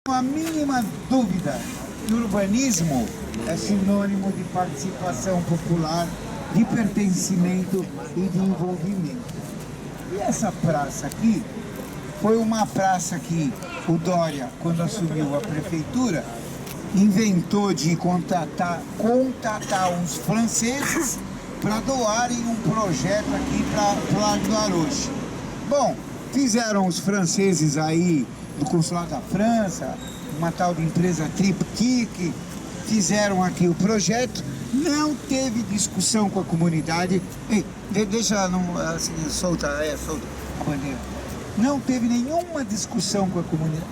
A mínima dúvida que o urbanismo é sinônimo de participação popular, de pertencimento e de envolvimento. E essa praça aqui foi uma praça que o Dória, quando assumiu a prefeitura, inventou de contatar uns franceses para doarem um projeto aqui para o Largo do Aroche. Bom, fizeram os franceses aí do consulado da França, uma tal de empresa Triptyque, fizeram aqui o projeto, não teve discussão com a comunidade. Ei, deixa assim, solta a bandeira. Não teve nenhuma discussão com a comunidade,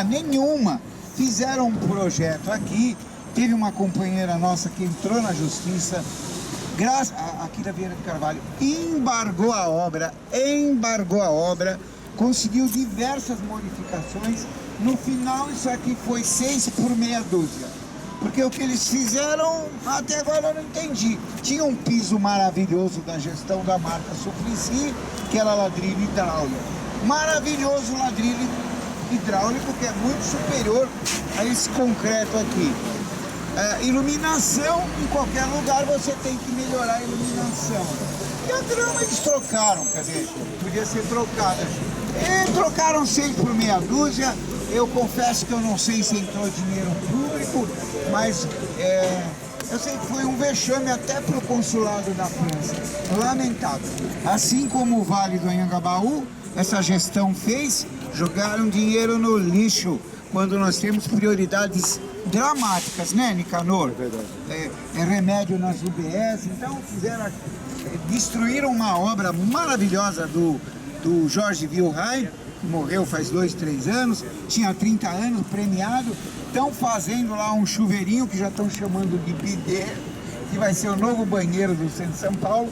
nenhuma. Fizeram um projeto aqui, teve uma companheira nossa que entrou na justiça, aqui da Vieira de Carvalho, embargou a obra, conseguiu diversas modificações. No final isso aqui foi 6 por meia dúzia, porque o que eles fizeram até agora eu não entendi. Tinha um piso maravilhoso da gestão da marca Suplicy, que era ladrilho hidráulico, maravilhoso ladrilho hidráulico, que é muito superior a esse concreto aqui. Iluminação, em qualquer lugar você tem que melhorar a iluminação. E a grama eles trocaram, quer dizer, podia ser trocada. E trocaram 6 por meia dúzia. Eu confesso que eu não sei se entrou dinheiro público, mas eu sei que foi um vexame até para o consulado da França. Lamentável. Assim como o Vale do Anhangabaú, essa gestão fez, jogaram dinheiro no lixo, quando nós temos prioridades dramáticas, né, Nicanor? É remédio nas UBS, então destruíram uma obra maravilhosa do Jorge Wilhelm, que morreu faz 2, 3 anos, tinha 30 anos, premiado. Estão fazendo lá um chuveirinho que já estão chamando de bidê, que vai ser o novo banheiro do centro de São Paulo.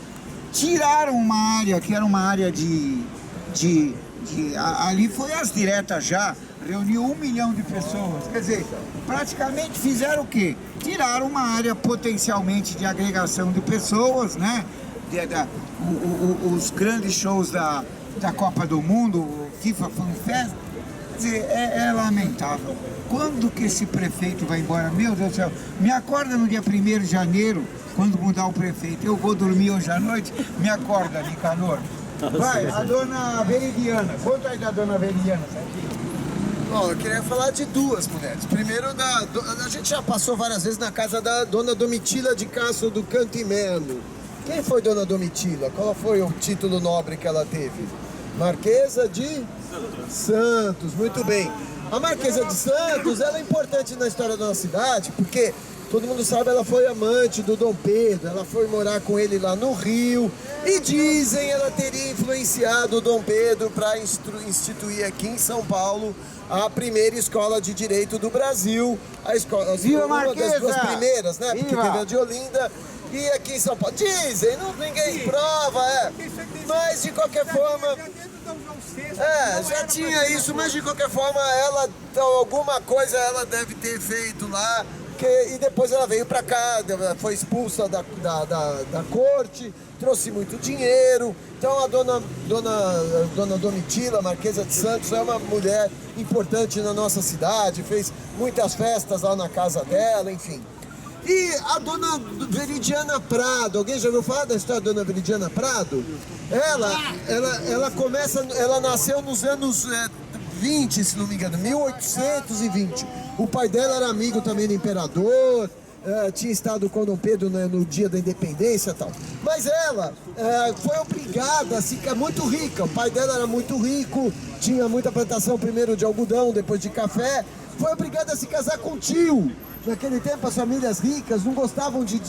Tiraram uma área que era uma área ali foi as diretas já, reuniu 1 milhão de pessoas. Quer dizer, praticamente fizeram o quê? Tiraram uma área potencialmente de agregação de pessoas, né? Os grandes shows da Copa do Mundo, o FIFA Fan Fest. Quer dizer, é lamentável. Quando que esse prefeito vai embora? Meu Deus do céu, me acorda no dia 1º de janeiro, quando mudar o prefeito. Eu vou dormir hoje à noite, me acorda, Nicanor. Vai, a dona Veridiana. Conta aí da dona Veridiana, Bom, eu queria falar de duas mulheres. Primeiro, a gente já passou várias vezes na casa da dona Domitila de Castro do Cantimeno. Quem foi dona Domitila? Qual foi o título nobre que ela teve? Marquesa de Santos, muito bem. A Marquesa de Santos, ela é importante na história da nossa cidade, porque todo mundo sabe, ela foi amante do Dom Pedro, ela foi morar com ele lá no Rio, e dizem ela teria influenciado o Dom Pedro para instituir aqui em São Paulo a primeira escola de direito do Brasil, uma das duas primeiras, né? Porque teve a de Olinda e aqui em São Paulo. Dizem, ninguém prova, mas de qualquer forma, já tinha isso, mas de qualquer forma, alguma coisa ela deve ter feito lá. E depois ela veio para cá, foi expulsa da corte, trouxe muito dinheiro. Então a dona Domitila, Marquesa de Santos, é uma mulher importante na nossa cidade, fez muitas festas lá na casa dela, enfim. E a dona Veridiana Prado, alguém já ouviu falar da história da dona Veridiana Prado? Ela nasceu nos anos 20, se não me engano, 1820. O pai dela era amigo também do imperador, tinha estado com Dom Pedro no dia da independência e tal. Mas ela foi obrigada a ficar muito rica. O pai dela era muito rico, tinha muita plantação, primeiro de algodão, depois de café. Foi obrigada a se casar com o tio. Naquele tempo as famílias ricas não gostavam de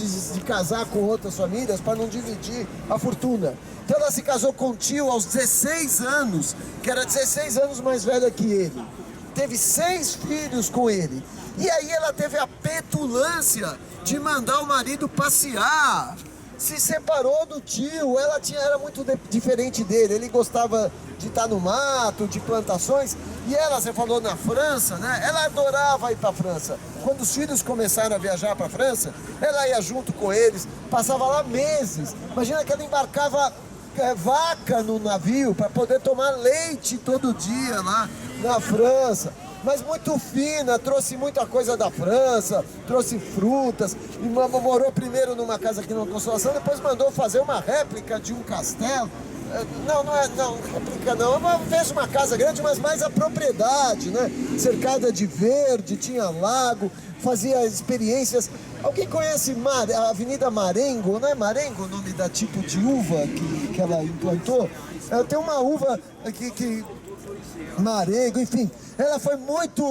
casar com outras famílias para não dividir a fortuna. Então ela se casou com o tio aos 16 anos, que era 16 anos mais velha que ele. Teve 6 filhos com ele. E aí ela teve a petulância de mandar o marido passear. Se separou do tio, era muito diferente dele. Ele gostava de estar no mato, de plantações. E ela, você falou na França, né? Ela adorava ir para a França. Quando os filhos começaram a viajar para a França, ela ia junto com eles, passava lá meses. Imagina que ela embarcava vaca no navio para poder tomar leite todo dia lá na França. mas muito fina, trouxe muita coisa da França, trouxe frutas, e morou primeiro numa casa aqui na Consolação, depois mandou fazer uma réplica de um castelo. Não, réplica não, fez uma casa grande, mas mais a propriedade, né? Cercada de verde, tinha lago, fazia experiências. Alguém conhece a Avenida Marengo? Não é Marengo o nome da tipo de uva que ela implantou? Tem uma uva que Marengo, enfim, ela foi muito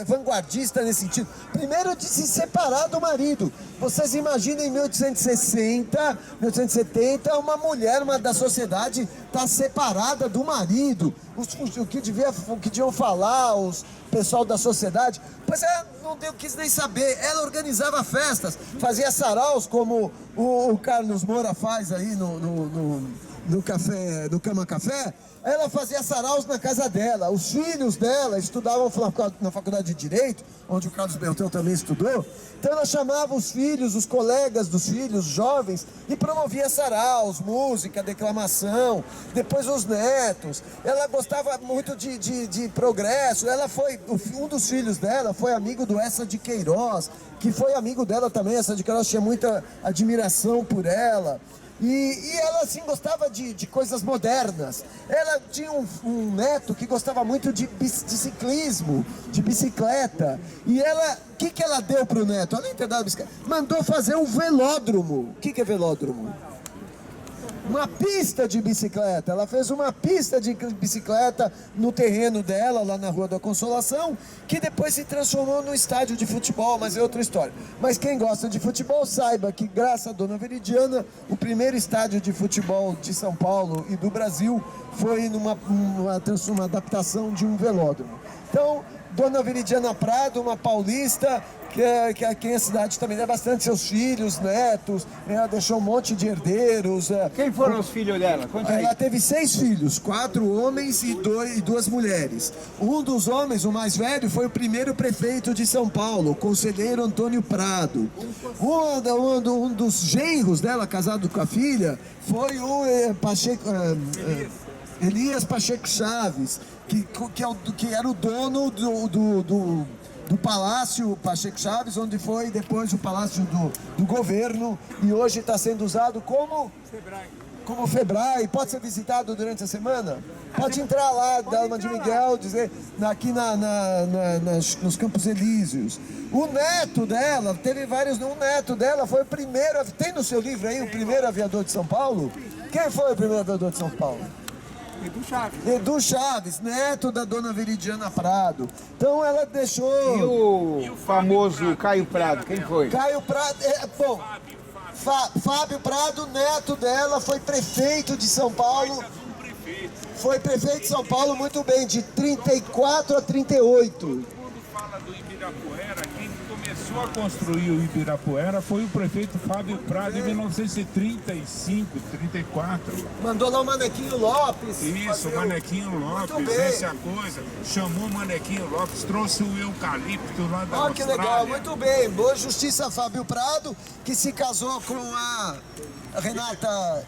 vanguardista nesse sentido. Primeiro, de se separar do marido. Vocês imaginem em 1860, 1870, uma mulher da sociedade está separada do marido. O que deviam falar os pessoal da sociedade? Pois não quis nem saber. Ela organizava festas, fazia saraus, como o Carlos Moura faz aí no café, no Cama Café. Ela fazia saraus na casa dela. Os filhos dela estudavam na faculdade de Direito, onde o Carlos Beltrão também estudou. Então ela chamava os filhos, os colegas dos filhos, jovens, e promovia saraus, música, declamação. Depois os netos. Ela gostava muito de progresso. Um dos filhos dela foi amigo do Essa de Queiroz, que foi amigo dela também. Essa de Queiroz tinha muita admiração por ela. E ela, assim, gostava de coisas modernas. Ela tinha um neto que gostava muito de ciclismo, de bicicleta. E o que ela deu pro neto? Além de ter dado bicicleta, mandou fazer um velódromo. O que é velódromo? Uma pista de bicicleta. Ela fez uma pista de bicicleta no terreno dela, lá na Rua da Consolação, que depois se transformou num estádio de futebol, mas é outra história. Mas quem gosta de futebol, saiba que, graças a Dona Veridiana, o primeiro estádio de futebol de São Paulo e do Brasil foi numa adaptação de um velódromo. Então, Dona Veridiana Prado, uma paulista, que aqui na cidade também dá bastante seus filhos, netos, ela deixou um monte de herdeiros. Quem foram os filhos dela? Conta aí. Ela teve 6 filhos, 4 homens e 2 mulheres. Um dos homens, o mais velho, foi o primeiro prefeito de São Paulo, o conselheiro Antônio Prado. Um dos genros dela, casado com a filha, foi o Elias Pacheco Chaves, que era o dono do Palácio Pacheco Chaves, onde foi depois o Palácio do Governo, e hoje está sendo usado como Febrae. Pode ser visitado durante a semana? Pode entrar lá, Dama de Miguel, dizer, aqui nos Campos Elíseos. O neto dela, teve vários, o neto dela foi o primeiro, tem no seu livro aí, o primeiro aviador de São Paulo? Quem foi o primeiro aviador de São Paulo? Edu Chaves, neto da Dona Veridiana Prado. Então ela deixou... E o famoso Caio Prado, quem foi? Caio Prado, Fábio Prado, neto dela, foi prefeito de São Paulo. Foi prefeito de São Paulo, muito bem, de 34 a 38. Quando fala do Ibirapuera, quem começou a construir o Ibirapuera foi o prefeito Fábio Prado em 1935, 34. Mandou lá o Manequinho Lopes. Isso, o Manequinho Lopes, essa é a coisa. Chamou o Manequinho Lopes, trouxe o eucalipto lá da Austrália. Que legal, muito bem. Boa justiça, Fábio Prado, que se casou com a Renata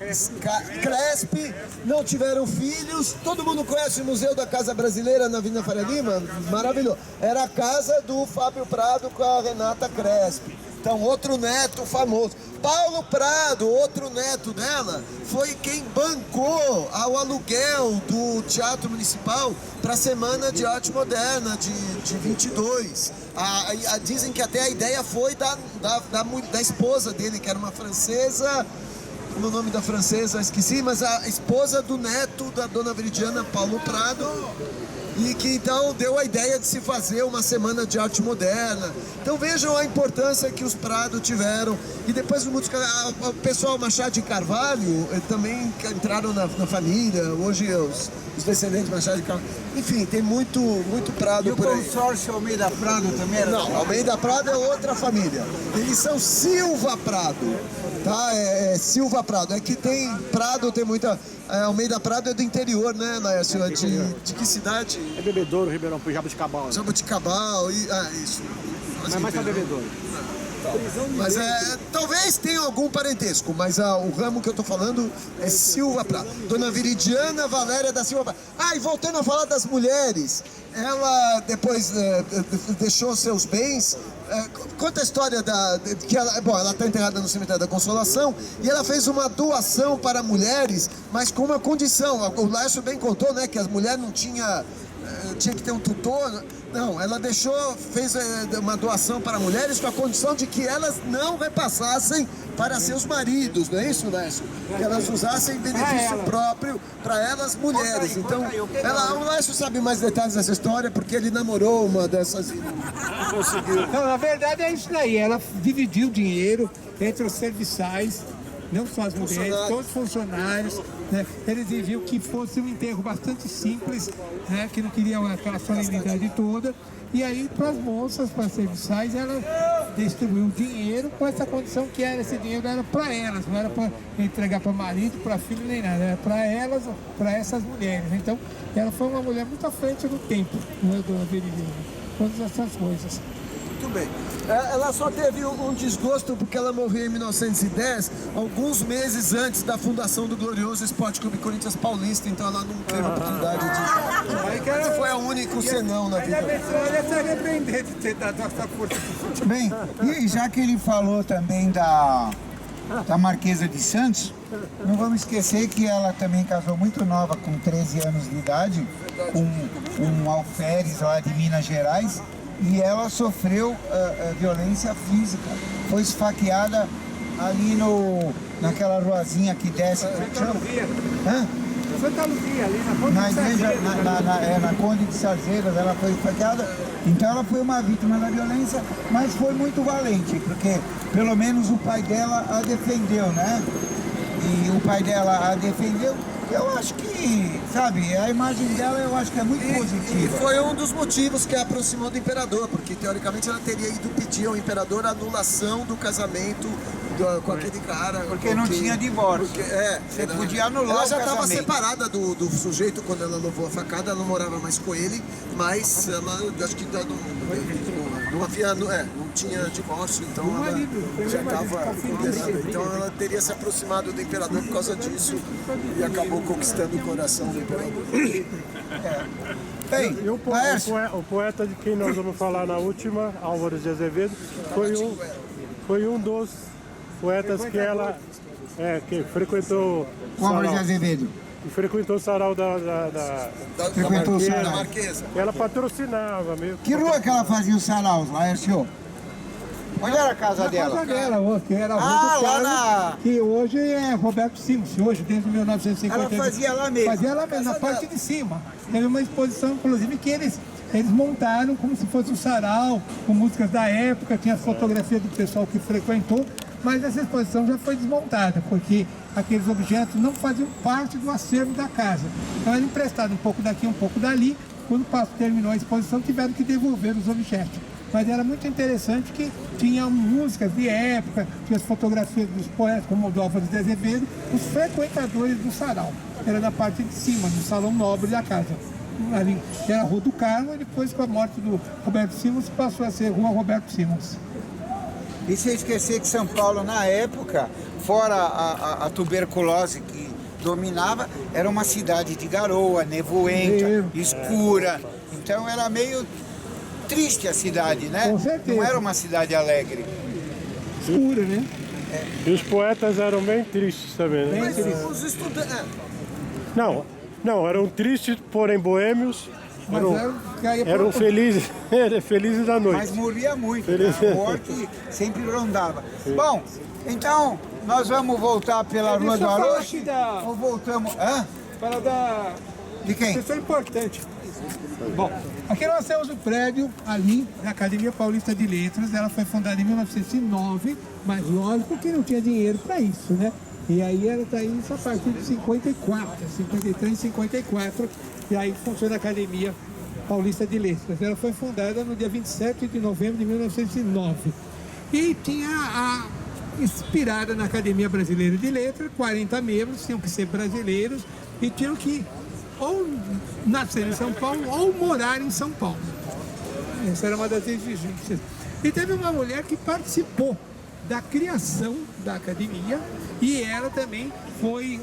Crespi, não tiveram filhos. Todo mundo conhece o Museu da Casa Brasileira na Avenida Faria Lima? Maravilhoso. Era a casa do Fábio Prado com a Renata Crespi. Então, outro neto famoso. Paulo Prado, outro neto dela, foi quem bancou o aluguel do Teatro Municipal para a Semana de Arte Moderna de 22. Dizem que até a ideia foi da esposa dele, que era uma francesa. O nome da francesa, esqueci, mas a esposa do neto da Dona Veridiana, Paulo Prado, e que então deu a ideia de se fazer uma semana de arte moderna. Então vejam a importância que os Prado tiveram. E depois o pessoal Machado de Carvalho também entraram na família. Hoje os descendentes de Machado de Carvalho. Enfim, tem muito Prado por aí. E o consórcio Almeida Prado também era? Não, Almeida Prado é outra família. Eles são Silva Prado. Tá? Silva Prado. É que tem Prado, tem muita... Almeida Prado é do interior, né, Laércio? De que cidade? É Bebedouro, Ribeirão Preto, Jabuticabal. Jabuticabal, isso. Mas mais pra Bebedouro. tal. Mas talvez tenha algum parentesco, mas o ramo que eu tô falando é Silva Prado. Dona Viridiana Valéria da Silva Prado. E voltando a falar das mulheres, ela depois deixou seus bens. Conta a história que ela está enterrada no cemitério da Consolação e ela fez uma doação para mulheres, mas com uma condição. O Laércio bem contou, né, que as mulheres não tinha que ter um tutor. Não, ela fez uma doação para mulheres com a condição de que elas não repassassem para seus maridos, não é isso, Laércio? Que elas usassem benefício próprio para elas, mulheres. Então, o Laércio sabe mais detalhes dessa história porque ele namorou uma dessas e não conseguiu. Não, na verdade é isso daí. Ela dividiu o dinheiro entre os serviçais, não só as mulheres, todos os funcionários, né? Eles viram que fosse um enterro bastante simples, né? Que não queriam aquela solenidade toda. E aí, para as moças, para as serviçais, ela distribuiu o dinheiro com essa condição que esse dinheiro era para elas, não era para entregar para marido, para filho, nem nada, era para elas, para essas mulheres. Então, ela foi uma mulher muito à frente do tempo, né, Dona Viridiana, todas essas coisas. Muito bem. Ela só teve um desgosto porque ela morreu em 1910, alguns meses antes da fundação do glorioso Esporte Clube Corinthians Paulista, então ela não teve a oportunidade de... Foi o único senão na vida. A pessoa ia se arrepender de ter dado essa força. Bem, e já que ele falou também da Marquesa de Santos, não vamos esquecer que ela também casou muito nova, com 13 anos de idade, com um alferes lá de Minas Gerais, e ela sofreu violência física. Foi esfaqueada ali naquela ruazinha que desce. Santa Luzia. Hã? Santa Luzia, ali na Conde Na de igreja, Sarzeiras. na Conde de Sarzeiras, ela foi esfaqueada. Então ela foi uma vítima da violência, mas foi muito valente, porque pelo menos o pai dela a defendeu, né? E o pai dela a defendeu. Eu acho que, sabe, a imagem dela eu acho que é muito E positiva. foi um dos motivos que a aproximou do imperador, porque teoricamente ela teria ido pedir ao imperador a anulação do casamento com aquele cara. Porque não tinha divórcio. Você podia anular ela o já estava casamento. separada do sujeito quando ela levou a facada, ela não morava mais com ele, mas ela, acho que não havia, não tinha divórcio, então ela já estava condenada. Então ela teria se aproximado do imperador por causa disso e acabou conquistando o coração do imperador. Bem, E o poeta de quem nós vamos falar na última, Álvares de Azevedo, foi um dos poetas que ela que frequentou Álvares de sarau, Azevedo. e frequentou o sarau da Frequentou o Marquesa. sarau. Marquesa. Ela patrocinava mesmo. Que rua que ela fazia os saraus, Laércio? Onde era a casa A dela? casa dela, que era a Rua Ah, do lá Carmo, na- que hoje é Roberto Simons, hoje desde 1950. Ela fazia lá mesmo. Fazia lá mesmo, na parte de cima. Teve uma exposição, inclusive, que eles montaram como se fosse um sarau, com músicas da época, tinha as fotografias do pessoal que frequentou, mas essa exposição já foi desmontada, porque aqueles objetos não faziam parte do acervo da casa. Então eles emprestaram um pouco daqui, um pouco dali. Quando terminou a exposição, tiveram que devolver os objetos. Mas era muito interessante que tinha músicas de época, tinha as fotografias dos poetas, como o do Álvares de Azevedo, os frequentadores do sarau. Era na parte de cima, no salão nobre da casa. Ali era a Rua do Carmo, e depois com a morte do Roberto Simons passou a ser Rua Roberto Simons. E sem esquecer que São Paulo, na época, fora a tuberculose que dominava, era uma cidade de garoa, nevoenta, escura. Então era meio triste a cidade, né? Com certeza. Não era uma cidade alegre. Escura, né? E os poetas eram bem tristes também, né? Bem triste. Os estudantes... Não, eram tristes, porém boêmios. Mas Eram felizes, felizes da noite. Mas morria muito, né? A morte sempre rondava. Bom, então nós vamos voltar pela Rua do Aroche ou voltamos... Hã? Para da De quem? questão importante. Bom, aqui nós temos o prédio ali da Academia Paulista de Letras. Ela foi fundada em 1909, mas lógico que não tinha dinheiro para isso, né? E aí ela está isso a partir de 53, 54, e aí funciona a Academia Paulista de Letras. Ela foi fundada no dia 27 de novembro de 1909. E tinha inspirada na Academia Brasileira de Letras, 40 membros, tinham que ser brasileiros e tinham que ou nascer em São Paulo ou morar em São Paulo. Essa era uma das exigências. E teve uma mulher que participou da criação da academia e ela também foi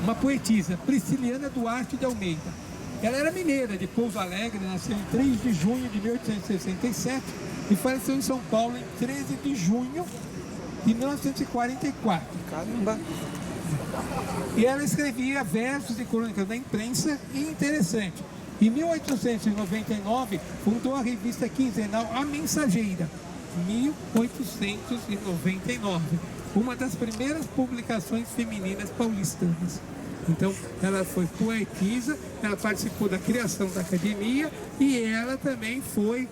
uma poetisa, Prisciliana Duarte de Almeida. Ela era mineira de Pouso Alegre, nasceu em 3 de junho de 1867 e faleceu em São Paulo em 13 de junho de 1944. Caramba! E ela escrevia versos e crônicas da imprensa e interessante. Em 1899, fundou a revista quinzenal A Mensageira, 1899, uma das primeiras publicações femininas paulistanas. Então, ela foi poetisa, ela participou da criação da academia e ela também foi,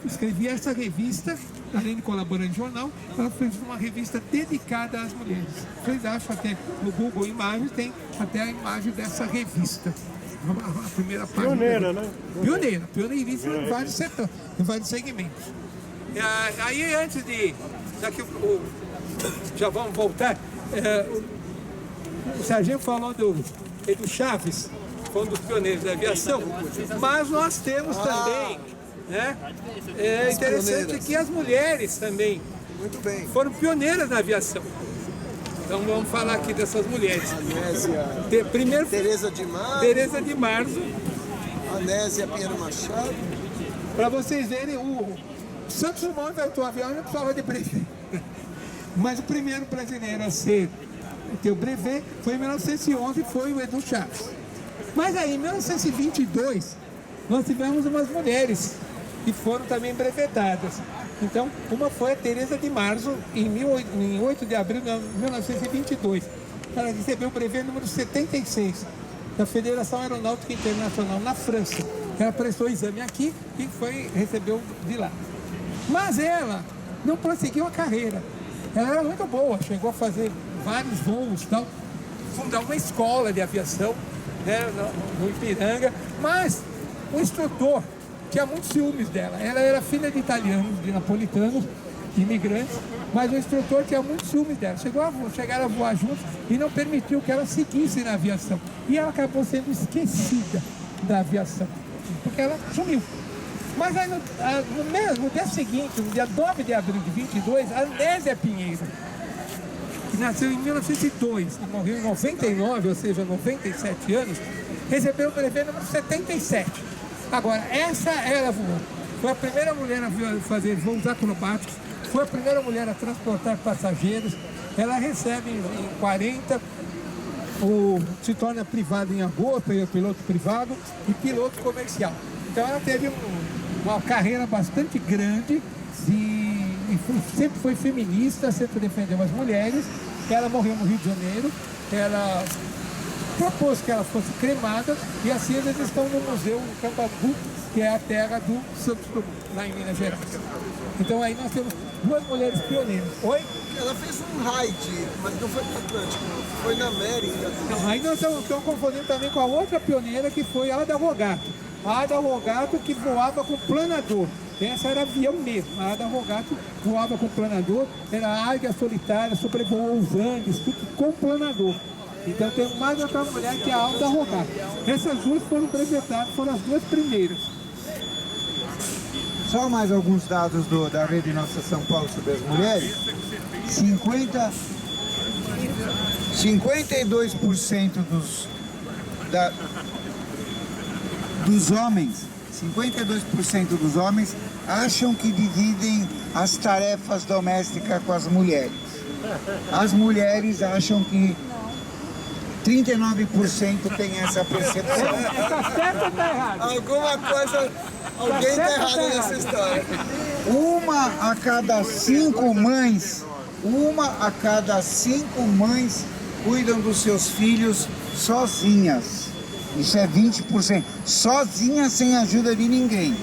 escrevia essa revista, além de colaborar em jornal, ela fez uma revista dedicada às mulheres. Vocês acham até no Google Imagens, tem até a imagem dessa revista. A primeira página. Pioneira, né? Pioneiríssima em vários setores, em vários segmentos. Aí antes de. Já vamos voltar. O Sargento falou do Chaves, foi um dos pioneiros da aviação, mas nós temos também, né? É interessante que as mulheres também Muito bem. foram pioneiras na aviação. Então vamos falar aqui dessas mulheres. Anésia. Primeiro, Tereza de Mar. Tereza de Marzo. Anésia Pinheiro Machado. Para vocês verem, o Santos Dumont inventou o avião e não precisava de brevet. Mas o primeiro brasileiro a ter o brevet foi em 1911, foi o Edu Chaves. Mas aí, em 1922, nós tivemos umas mulheres que foram também brevetadas. Então, uma foi a Tereza de Marzo, em 8 de abril de 1922. Ela recebeu o brevet número 76 da Federação Aeronáutica Internacional na França. Ela prestou o exame aqui e recebeu de lá. Mas ela não prosseguiu a carreira. Ela era muito boa, chegou a fazer vários voos e tal, fundar uma escola de aviação, né, no Ipiranga, mas o instrutor tinha muitos ciúmes dela. Ela era filha de italianos, de napolitanos, imigrantes, mas o instrutor tinha muitos ciúmes dela. Chegaram a voar juntos e não permitiu que ela seguisse na aviação. E ela acabou sendo esquecida da aviação, porque ela sumiu. Mas aí no dia seguinte, no dia 9 de abril de 22, a Anésia Pinheiro, que nasceu em 1902 e morreu em 99, ou seja, 97 anos, recebeu o brevet número 77. Agora, ela voou. Foi a primeira mulher a fazer voos acrobáticos, foi a primeira mulher a transportar passageiros. Ela recebe em 40, se torna privada em agosto, piloto privado e piloto comercial. Então ela teve uma carreira bastante grande e sempre foi feminista, sempre defendeu as mulheres. Ela morreu no Rio de Janeiro, ela propôs que ela fosse cremada e as cinzas estão no Museu do Cambacu, que é a terra do Santos Dumont, lá em Minas Gerais. Então aí nós temos duas mulheres pioneiras. Oi? Ela fez um raid, mas não foi no Atlântico, foi na América. Não, aí nós estamos confundindo também com a outra pioneira, que foi a Ada Rogato. A Ada Rogato que voava com planador. Essa era avião mesmo. A Ada Rogato voava com planador, era águia solitária, sobrevoou os Andes, tudo com planador. Então tem mais outra mulher que é a Ada Rogato. Essas duas foram brevetadas, foram as duas primeiras. Só mais alguns dados da Rede Nossa São Paulo sobre as mulheres. 52% dos homens, 52% dos homens acham que dividem as tarefas domésticas com as mulheres. As mulheres acham que 39% tem essa percepção. Tá certo ou tá errado? Alguma coisa, alguém está errado nessa história. Uma a cada cinco mães cuidam dos seus filhos sozinhas. Isso é 20%. Sozinhas, sem ajuda de ninguém.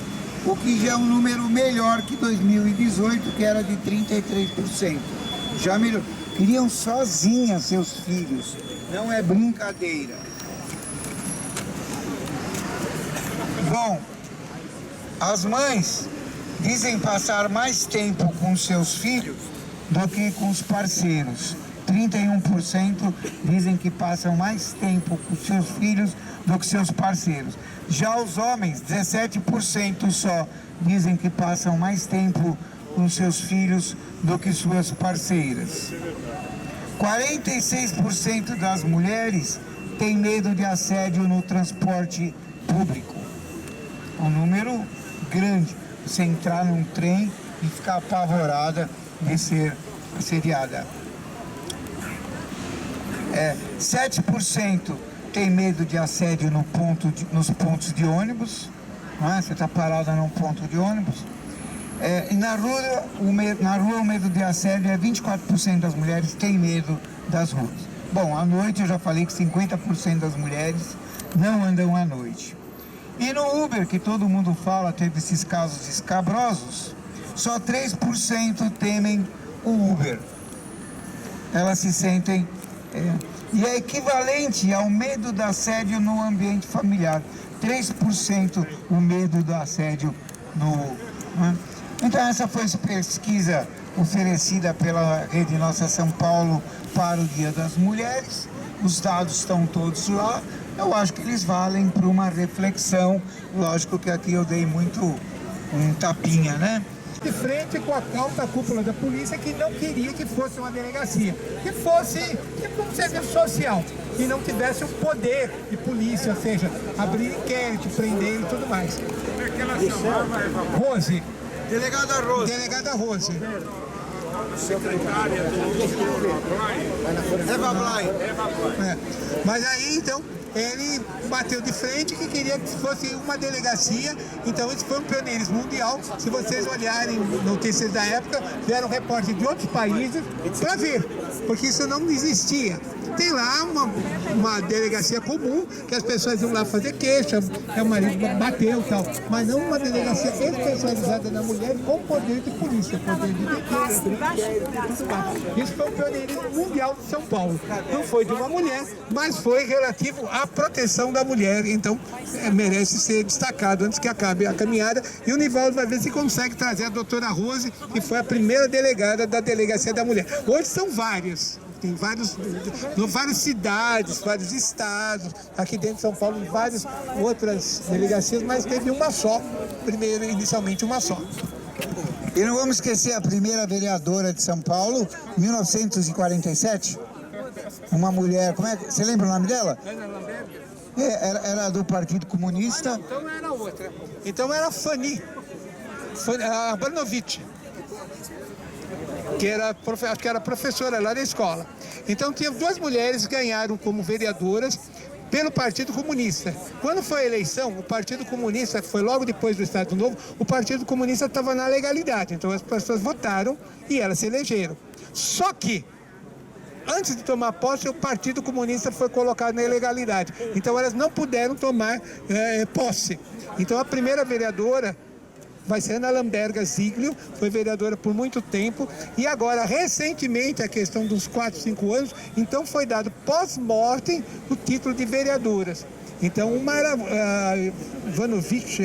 O que já é um número melhor que 2018, que era de 33%. Já melhorou. Criam sozinhas seus filhos. Não é brincadeira. Bom, as mães dizem passar mais tempo com seus filhos do que com os parceiros. 31% dizem que passam mais tempo com seus filhos do que seus parceiros. Já os homens, 17% só, dizem que passam mais tempo com seus filhos do que suas parceiras. 46% das mulheres têm medo de assédio no transporte público. Um número grande. Você entrar num trem e ficar apavorada de ser assediada. 7% tem medo de assédio nos pontos de ônibus. Não é? Você está parada num ponto de ônibus. E na rua o medo de assédio é 24% das mulheres têm medo das ruas. Bom, à noite eu já falei que 50% das mulheres não andam à noite. E no Uber, que todo mundo fala, teve esses casos escabrosos, só 3% temem o Uber. Elas se sentem... e é equivalente ao medo do assédio no ambiente familiar. 3% o medo do assédio no... Então essa foi a pesquisa oferecida pela Rede Nossa São Paulo para o Dia das Mulheres. Os dados estão todos lá. Eu acho que eles valem para uma reflexão. Lógico que aqui eu dei muito um tapinha, né? De frente com a alta cúpula da polícia que não queria que fosse uma delegacia, que fosse tipo um serviço social, que não tivesse o poder de polícia, ou seja, abrir inquérito, prender e tudo mais. Como é que ela chamava, Eva? Rose. Delegada Rose. Delegada Rose. Secretária do Eva Blay. Mas aí, então, ele bateu de frente que queria que fosse uma delegacia. Então isso foi um pioneirismo mundial. Se vocês olharem notícias da época, vieram repórteres de outros países para ver, porque isso não existia. Tem lá uma delegacia comum, que as pessoas iam lá fazer queixa, que o marido bateu e tal, mas não uma delegacia especializada na mulher com poder de polícia, poder de Isso foi um pioneirismo mundial de São Paulo. Não foi de uma mulher, mas foi relativo à proteção da mulher, então merece ser destacado antes que acabe a caminhada. E o Nivaldo vai ver se consegue trazer a doutora Rose, que foi a primeira delegada da Delegacia da Mulher. Hoje são várias. Tem várias cidades, vários estados, aqui dentro de São Paulo, várias outras delegacias, mas teve uma só, inicialmente uma só. E não vamos esquecer a primeira vereadora de São Paulo, 1947, uma mulher, você lembra o nome dela? Era do Partido Comunista. Então era outra. Então era a Fanny Abranovich, que era professora lá da escola. Então tinha duas mulheres que ganharam como vereadoras pelo Partido Comunista. Quando foi a eleição, o Partido Comunista, foi logo depois do Estado Novo, o Partido Comunista estava na legalidade. Então as pessoas votaram e elas se elegeram. Só que, antes de tomar posse, o Partido Comunista foi colocado na ilegalidade. Então elas não puderam tomar posse. Então a primeira vereadora vai ser Ana Lamberga Ziglio, foi vereadora por muito tempo, e agora, recentemente, a questão dos 4, 5 anos, então foi dado pós-mortem o título de vereadoras. Então, uma era Abranovich,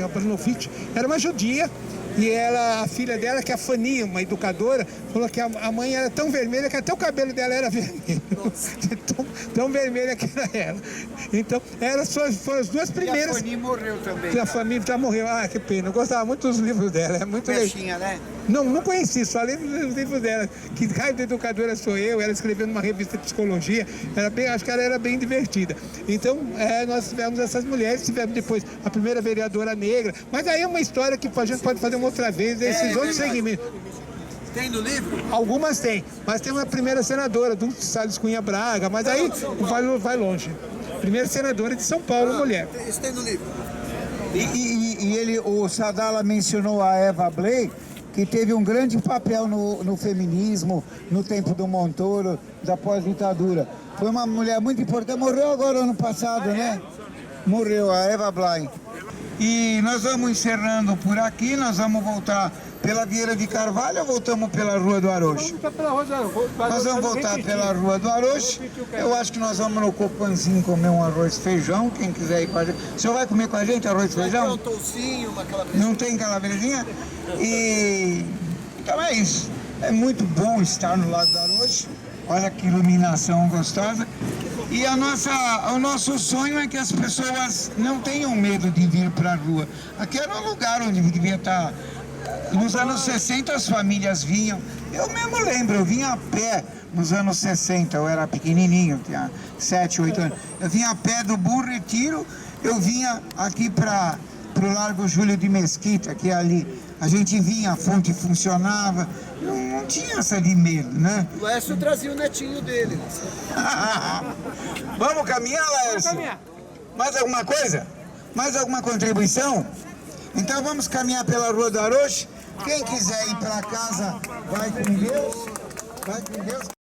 era uma judia, e a filha dela, que é a Fanny, uma educadora, falou que a mãe era tão vermelha que até o cabelo dela era vermelho. tão vermelha que era ela. Então, foram as duas primeiras. E a Fanny morreu também. A família já morreu. Ah, que pena. Eu gostava muito dos livros dela. É muito Peixinha, né? Não conheci, só lembro dos livros dela. Que raio de educadora sou eu? Ela escreveu numa revista de psicologia. Acho que ela era bem divertida. Então, nós tivemos essas mulheres, tivemos depois a primeira vereadora negra. Mas aí é uma história que a gente pode fazer uma outra vez, esses outros segmentos. Tem no livro? Algumas tem, mas tem uma primeira senadora, do Salles Cunha Braga, mas aí vai longe. Primeira senadora de São Paulo, mulher. Isso tem no livro. O Sadala mencionou a Eva Blay, que teve um grande papel no feminismo, no tempo do Montoro, da pós-ditadura. Foi uma mulher muito importante, morreu agora ano passado, né? Morreu, a Eva Blay. E nós vamos encerrando por aqui, nós vamos voltar pela Vieira de Carvalho ou voltamos pela Rua do Arocho? Nós vamos voltar pela Rua do Arocho. Eu acho que nós vamos no Copanzinho comer um arroz e feijão, quem quiser ir com a gente. O senhor vai comer com a gente arroz e feijão? Um toucinho, uma calabresinha. Não tem calabresinha? Então é isso. É muito bom estar no Lago do Arocho. Olha que iluminação gostosa. E o nosso sonho é que as pessoas não tenham medo de vir para a rua. Aqui era um lugar onde devia estar. Nos anos 60 as famílias vinham. Eu mesmo lembro, eu vinha a pé nos anos 60, eu era pequenininho, tinha 7, 8 anos. Eu vinha a pé do Bom Retiro, eu vinha aqui para o Largo Júlio de Mesquita, que é ali. A gente vinha, a fonte funcionava, não tinha essa de medo, né? O Laércio trazia o netinho dele. Vamos caminhar, Laércio? Mais alguma coisa? Mais alguma contribuição? Então vamos caminhar pela Rua do Arocho. Quem quiser ir para casa, vai com Deus. Vai com Deus.